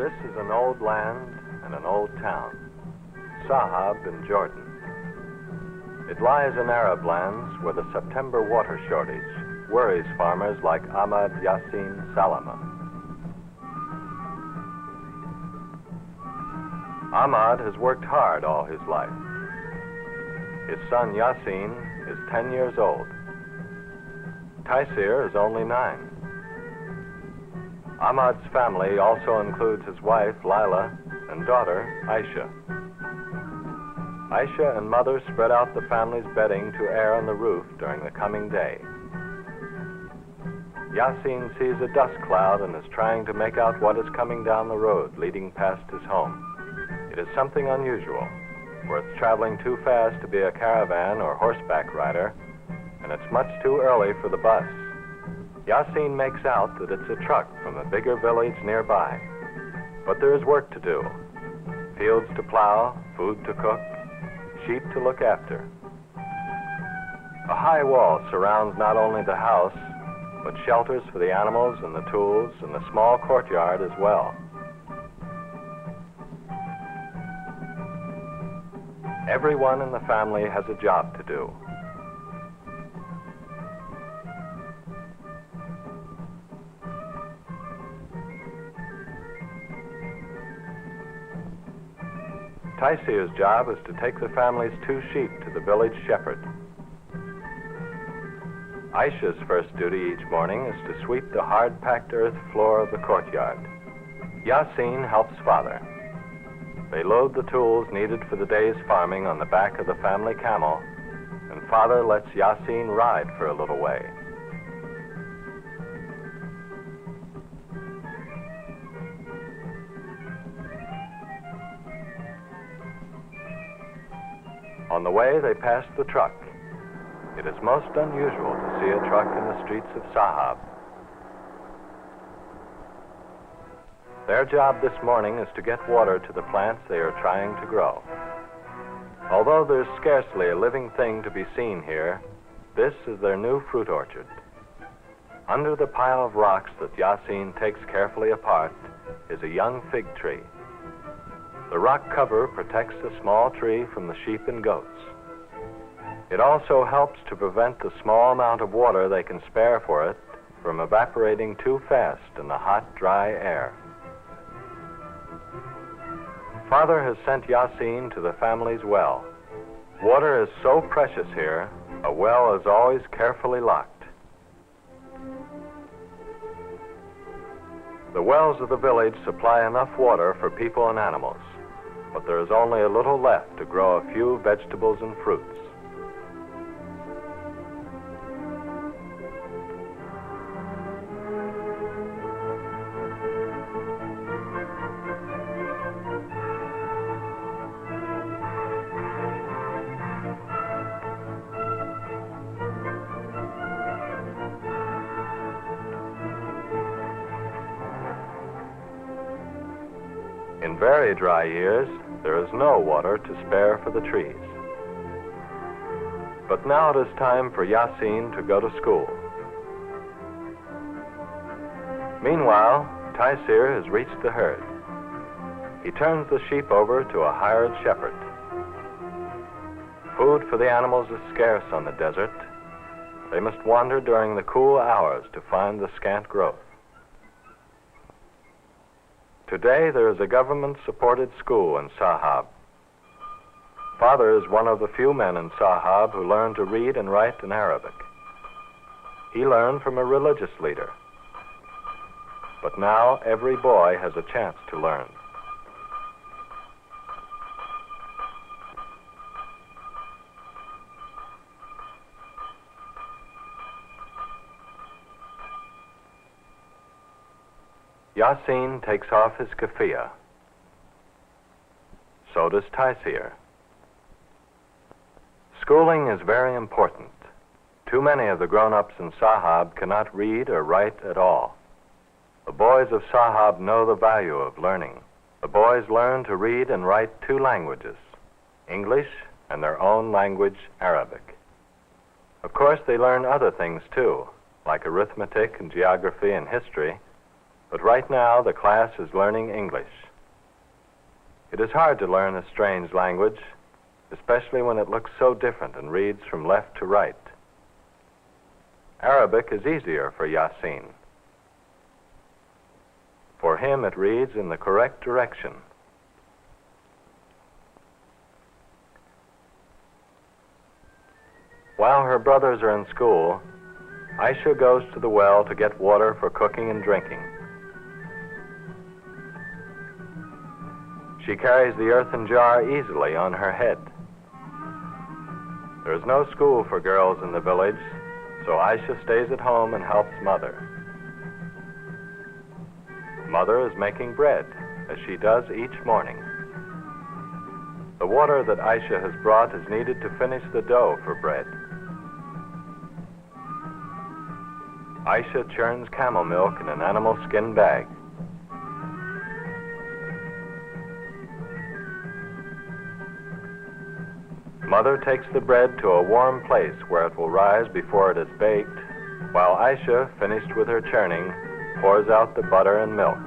This is an old land and an old town, Sahab in Jordan. It lies in Arab lands where the September water shortage worries farmers like Ahmad Yassin Salama. Ahmad has worked hard all his life. His son Yassin is 10 years old. Taisir is only 9. Ahmad's family also includes his wife, Lila, and daughter, Aisha. Aisha and mother spread out the family's bedding to air on the roof during the coming day. Yassin sees a dust cloud and is trying to make out what is coming down the road leading past his home. It is something unusual, for it's traveling too fast to be a caravan or horseback rider, and it's much too early for the bus. Yassin makes out that it's a truck from a bigger village nearby. But there is work to do. Fields to plow, food to cook, sheep to look after. A high wall surrounds not only the house, but shelters for the animals and the tools and the small courtyard as well. Everyone in the family has a job to do. Taisir's job is to take the family's 2 sheep to the village shepherd. Aisha's first duty each morning is to sweep the hard-packed earth floor of the courtyard. Yassin helps father. They load the tools needed for the day's farming on the back of the family camel, and father lets Yassin ride for a little way. On the way, they pass the truck. It is most unusual to see a truck in the streets of Sahab. Their job this morning is to get water to the plants they are trying to grow. Although there's scarcely a living thing to be seen here, this is their new fruit orchard. Under the pile of rocks that Yassin takes carefully apart is a young fig tree. The rock cover protects the small tree from the sheep and goats. It also helps to prevent the small amount of water they can spare for it from evaporating too fast in the hot, dry air. Father has sent Yassin to the family's well. Water is so precious here, a well is always carefully locked. The wells of the village supply enough water for people and animals, but there is only a little left to grow a few vegetables and fruits. In very dry years, there is no water to spare for the trees. But now it is time for Yassin to go to school. Meanwhile, Taisir has reached the herd. He turns the sheep over to a hired shepherd. Food for the animals is scarce on the desert. They must wander during the cool hours to find the scant growth. Today, there is a government-supported school in Sahab. Father is one of the few men in Sahab who learned to read and write in Arabic. He learned from a religious leader. But now, every boy has a chance to learn. Yassin takes off his keffiyeh. So does Taisir. Schooling is very important. Too many of the grown-ups in Sahab cannot read or write at all. The boys of Sahab know the value of learning. The boys learn to read and write 2 languages, English and their own language, Arabic. Of course, they learn other things too, like arithmetic and geography and history, But right now, the class is learning English. It is hard to learn a strange language, especially when it looks so different and reads from left to right. Arabic is easier for Yasin. For him, it reads in the correct direction. While her brothers are in school, Aisha goes to the well to get water for cooking and drinking. She carries the earthen jar easily on her head. There is no school for girls in the village, so Aisha stays at home and helps Mother. Mother is making bread, as she does each morning. The water that Aisha has brought is needed to finish the dough for bread. Aisha churns camel milk in an animal skin bag. Mother takes the bread to a warm place where it will rise before it is baked, while Aisha, finished with her churning, pours out the butter and milk.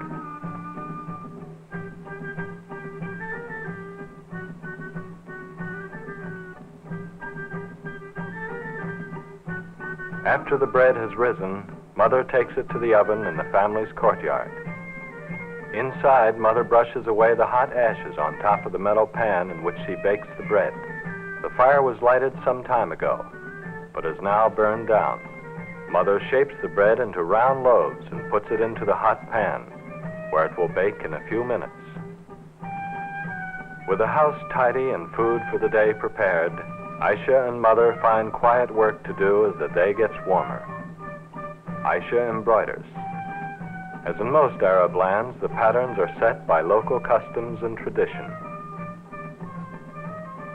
After the bread has risen, Mother takes it to the oven in the family's courtyard. Inside, Mother brushes away the hot ashes on top of the metal pan in which she bakes the bread. The fire was lighted some time ago, but is now burned down. Mother shapes the bread into round loaves and puts it into the hot pan, where it will bake in a few minutes. With the house tidy and food for the day prepared, Aisha and Mother find quiet work to do as the day gets warmer. Aisha embroiders. As in most Arab lands, the patterns are set by local customs and tradition.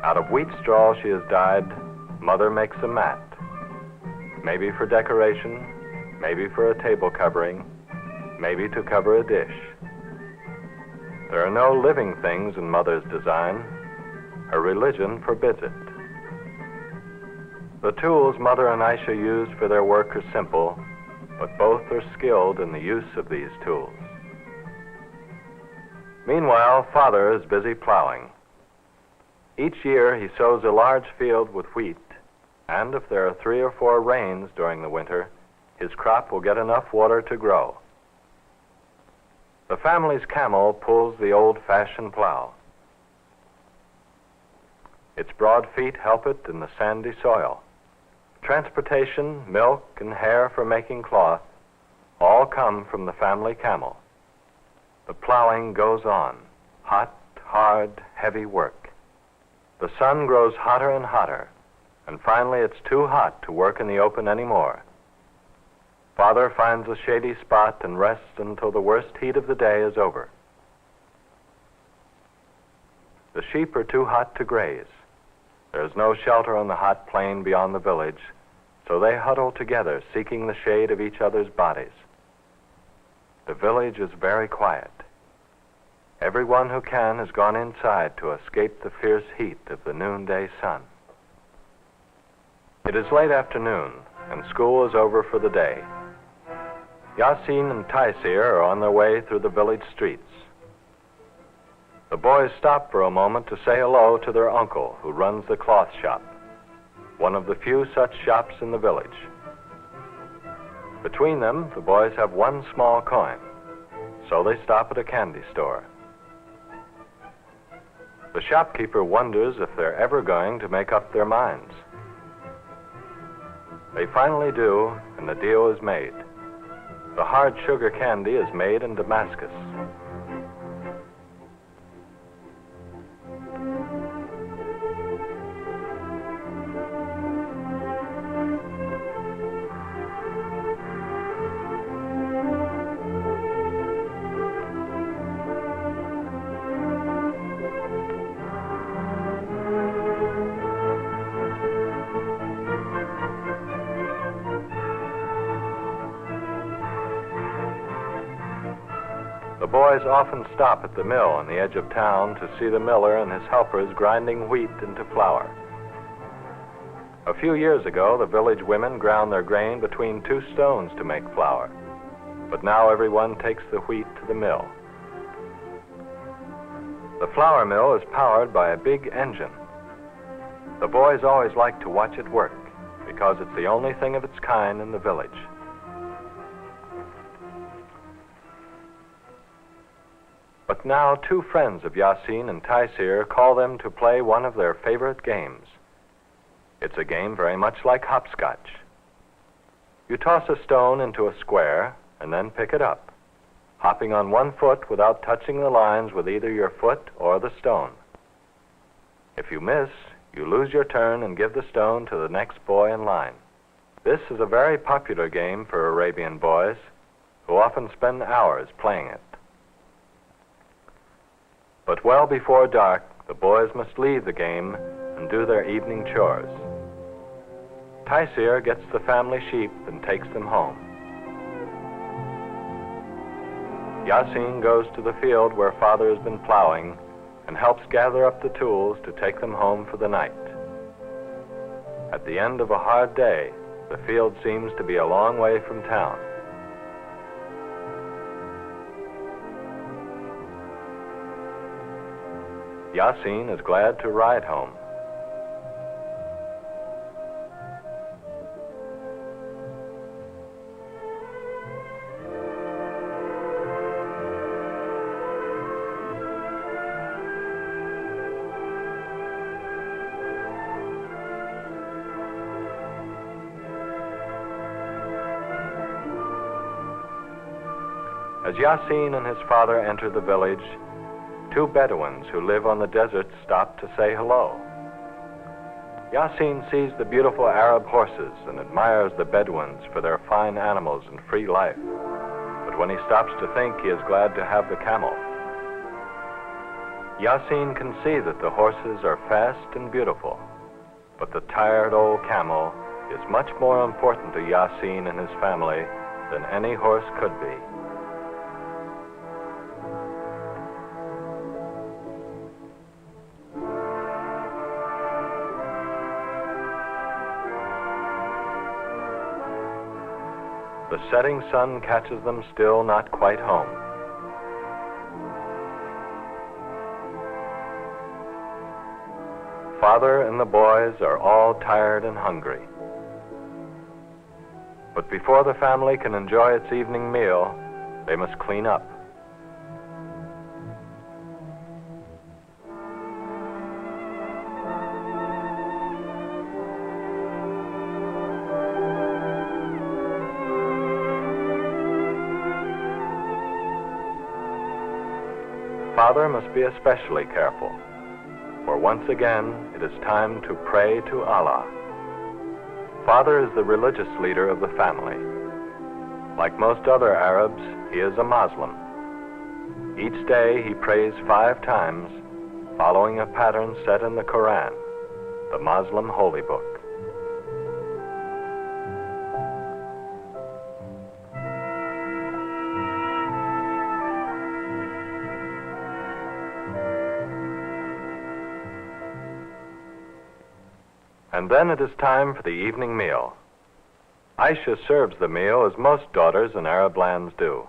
Out of wheat straw she has dyed, Mother makes a mat. Maybe for decoration, maybe for a table covering, maybe to cover a dish. There are no living things in Mother's design. Her religion forbids it. The tools Mother and Aisha use for their work are simple, but both are skilled in the use of these tools. Meanwhile, Father is busy plowing. Each year he sows a large field with wheat, and if there are 3 or 4 rains during the winter, his crop will get enough water to grow. The family's camel pulls the old-fashioned plow. Its broad feet help it in the sandy soil. Transportation, milk, and hair for making cloth all come from the family camel. The plowing goes on, hot, hard, heavy work. The sun grows hotter and hotter, and finally it's too hot to work in the open anymore. Father finds a shady spot and rests until the worst heat of the day is over. The sheep are too hot to graze. There is no shelter on the hot plain beyond the village, so they huddle together, seeking the shade of each other's bodies. The village is very quiet. Everyone who can has gone inside to escape the fierce heat of the noonday sun. It is late afternoon, and school is over for the day. Yasin and Taisir are on their way through the village streets. The boys stop for a moment to say hello to their uncle, who runs the cloth shop, one of the few such shops in the village. Between them, the boys have one small coin, so they stop at a candy store. The shopkeeper wonders if they're ever going to make up their minds. They finally do, and the deal is made. The hard sugar candy is made in Damascus. The boys often stop at the mill on the edge of town to see the miller and his helpers grinding wheat into flour. A few years ago, the village women ground their grain between 2 stones to make flour. but now everyone takes the wheat to the mill. The flour mill is powered by a big engine. The boys always like to watch it work because it's the only thing of its kind in the village. But now 2 friends of Yasin and Taisir call them to play one of their favorite games. It's a game very much like hopscotch. You toss a stone into a square and then pick it up, hopping on one foot without touching the lines with either your foot or the stone. If you miss, you lose your turn and give the stone to the next boy in line. This is a very popular game for Arabian boys, who often spend hours playing it. But well before dark, the boys must leave the game and do their evening chores. Taisir gets the family sheep and takes them home. Yasin goes to the field where father has been plowing and helps gather up the tools to take them home for the night. At the end of a hard day, the field seems to be a long way from town. Yasin is glad to ride home. As Yasin and his father enter the village, 2 Bedouins who live on the desert stop to say hello. Yasin sees the beautiful Arab horses and admires the Bedouins for their fine animals and free life. But when he stops to think, he is glad to have the camel. Yasin can see that the horses are fast and beautiful, but the tired old camel is much more important to Yasin and his family than any horse could be. The setting sun catches them still not quite home. Father and the boys are all tired and hungry. But before the family can enjoy its evening meal, they must clean up. Father must be especially careful, for once again it is time to pray to Allah. Father is the religious leader of the family. Like most other Arabs, he is a Muslim. Each day he prays 5 times, following a pattern set in the Quran, the Muslim holy book. And then it is time for the evening meal. Aisha serves the meal as most daughters in Arab lands do.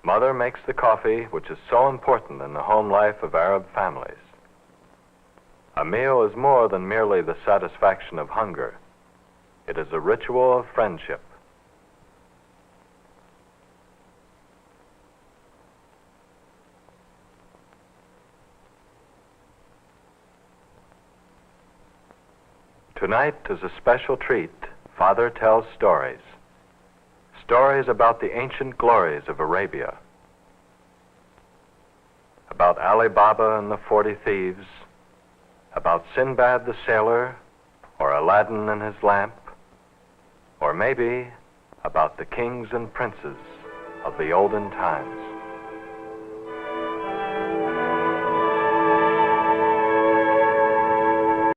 Mother makes the coffee, which is so important in the home life of Arab families. A meal is more than merely the satisfaction of hunger. It is a ritual of friendship. Tonight, as a special treat, Father tells stories. Stories about the ancient glories of Arabia. About Ali Baba and the 40 Thieves. About Sinbad the Sailor, or Aladdin and his lamp. Or maybe about the kings and princes of the olden times.